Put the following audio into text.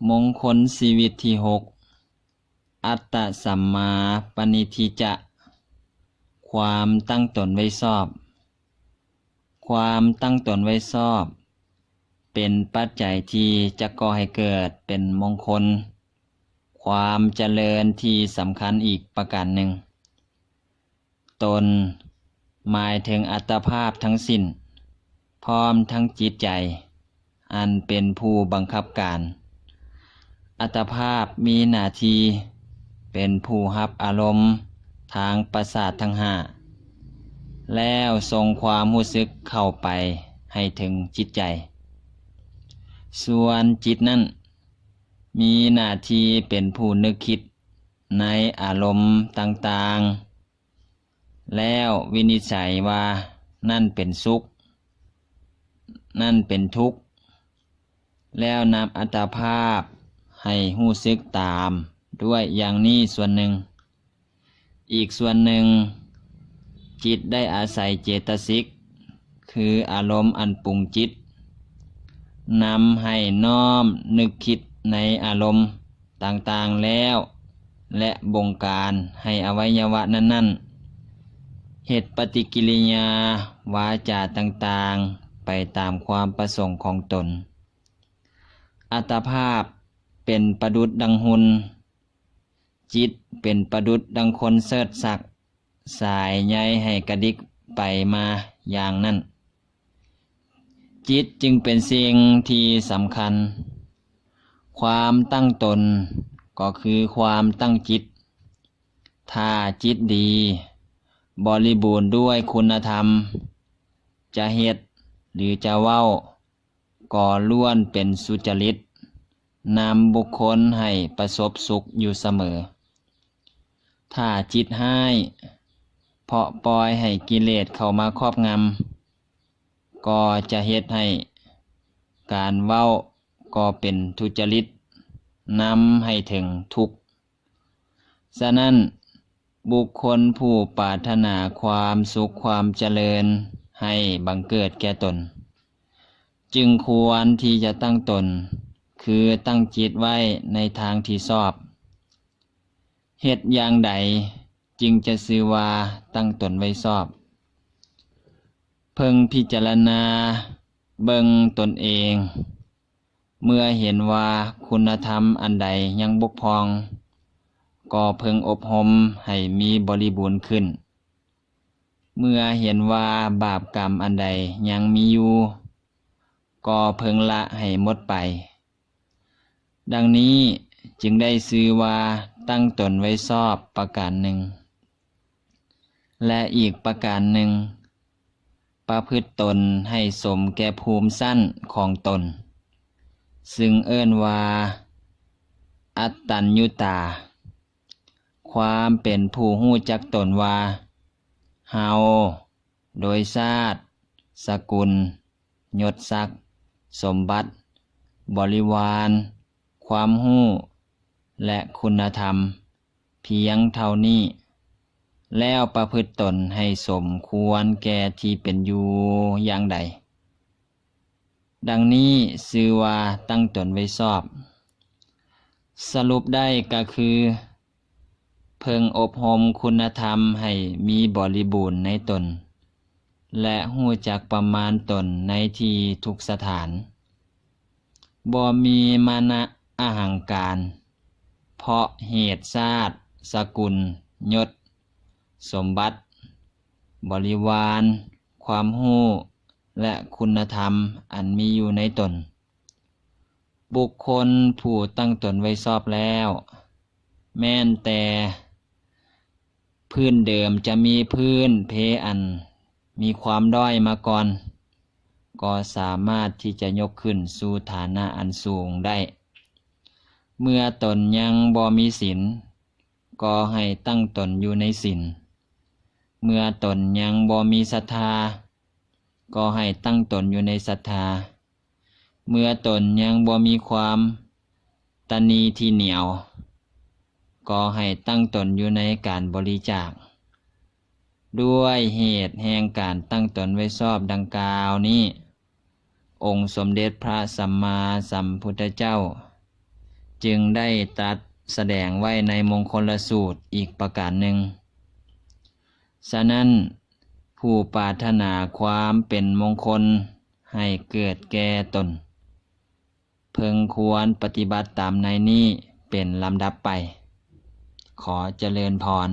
มงคลชีวิตที่6อัตตสัมมาปณิทิจะ ความตั้งตนไว้ชอบ ความตั้งตนไว้ชอบ เป็นปัจจัยที่จะก่อให้เกิดเป็นมงคล ความเจริญที่สำคัญอีกประการหนึ่ง ตนหมายถึงอัตภาพทั้งสิ้น พร้อมทั้งจิตใจ อันเป็นผู้บังคับการ อัตภาพมีหน้าที่เป็นผู้รับอารมณ์ทางประสาททั้งห้า แล้วส่งความรู้สึกเข้าไปให้ถึงจิตใจ ส่วนจิตนั้นมีหน้าที่เป็นผู้นึกคิดในอารมณ์ต่างๆ แล้ววินิจฉัยว่านั่นเป็นสุข นั่นเป็นทุกข์ แล้วนำอัตภาพให้รู้สึกตามด้วยอย่างนี้ส่วนหนึ่ง อีกส่วนหนึ่งจิตได้อาศัยเจตสิก คืออารมณ์อันปรุงจิตนำให้น้อมนึกคิดในอารมณ์ต่างๆแล้วและบงการให้อวัยวะนั้นๆเหตุปฏิกิริยาวาจาต่างๆไปตามความประสงค์ของตน อัตภาพเป็นประดุจดังหุ่น จิตเป็นประดุจดังคนเสิร์ชสักสายใยให้กระดิกไปมาอย่างนั้น จิตจึงเป็นสิ่งที่สำคัญ ความตั้งตนก็คือความตั้งจิต ถ้าจิตดีบริบูรณ์ด้วยคุณธรรม จะเฮ็ดหรือจะเว้าก็ล้วนเป็นสุจริต นำบุคคลให้ประสบสุขอยู่เสมอ ถ้าจิตห้ายเพราะปล่อยให้กิเลสเข้ามาครอบงำก็จะเฮ็ดให้การเว้าก็เป็นทุจริต นำให้ถึงทุกข์ ฉะนั้นบุคคลผู้ปรารถนาความสุขความเจริญให้บังเกิดแก่ตน จึงควรที่จะตั้งตนคือตั้งจิตไว้ในทางที่ชอบ เฮ็ดอย่างใดจึงจะชื่อว่าตั้งตนไว้ชอบ เพิ่งพิจารณาเบิ่งตนเอง เมื่อเห็นว่าคุณธรรมอันใดยังบกพร่อง ก็เพิ่งอบรมให้มีบริบูรณ์ขึ้น เมื่อเห็นว่าบาปกรรมอันใดยังมีอยู่ ก็เพิ่งละให้หมดไป ดังนี้จึงได้ชื่อว่าตั้งตนไว้ชอบประการหนึ่ง และอีกประการหนึ่ง ประพฤติตนให้สมแก่ภูมิสั้นของตน ซึ่งเอิ้นว่าอัตตัญญูตา ความเป็นผู้รู้จักตนว่าเฮาโดยชาติสกุลยศศักดิ์สมบัติบริวารความรู้และคุณธรรมเพียงเท่านี้แล้วประพฤติตนให้สมควรแก่ที่เป็นอยู่อย่างใด ดังนี้ชื่อว่าตั้งตนไว้ชอบ สรุปได้ก็คือเพิ่งอบรมคุณธรรมให้มีบริบูรณ์ในตน และรู้จักประมาณตนในที่ทุกสถาน บ่มีมานะอหังการ เพราะเหตุชาติสกุลยศสมบัติบริวารความรู้และคุณธรรมอันมีอยู่ในตน บุคคลผู้ตั้งตนไว้ชอบแล้ว แม้นแต่พื้นเดิมจะมีพื้นเพอันมีความด้อยมาก่อน ก็สามารถที่จะยกขึ้นสู่ฐานะอันสูงได้ เมื่อตนยังบ่มีศีลก็ให้ตั้งตนอยู่ในศีล เมื่อตนยังบ่มีศรัทธาก็ให้ตั้งตนอยู่ในศรัทธา เมื่อตนยังบ่มีความตณีที่เหนียวก็ให้ตั้งตนอยู่ในการบริจาค ด้วยเหตุแห่งการตั้งตนไว้ชอบดังกล่าวนี้ องค์สมเด็จพระสัมมาสัมพุทธเจ้า จึงได้ตรัสแสดงไว้ในมงคลสูตรอีกประการหนึ่งฉะนั้นผู้ปรารถนาความเป็นมงคลให้เกิดแก่ตนเพึงควรปฏิบัติตามในนี้เป็นลำดับไปขอเจริญพร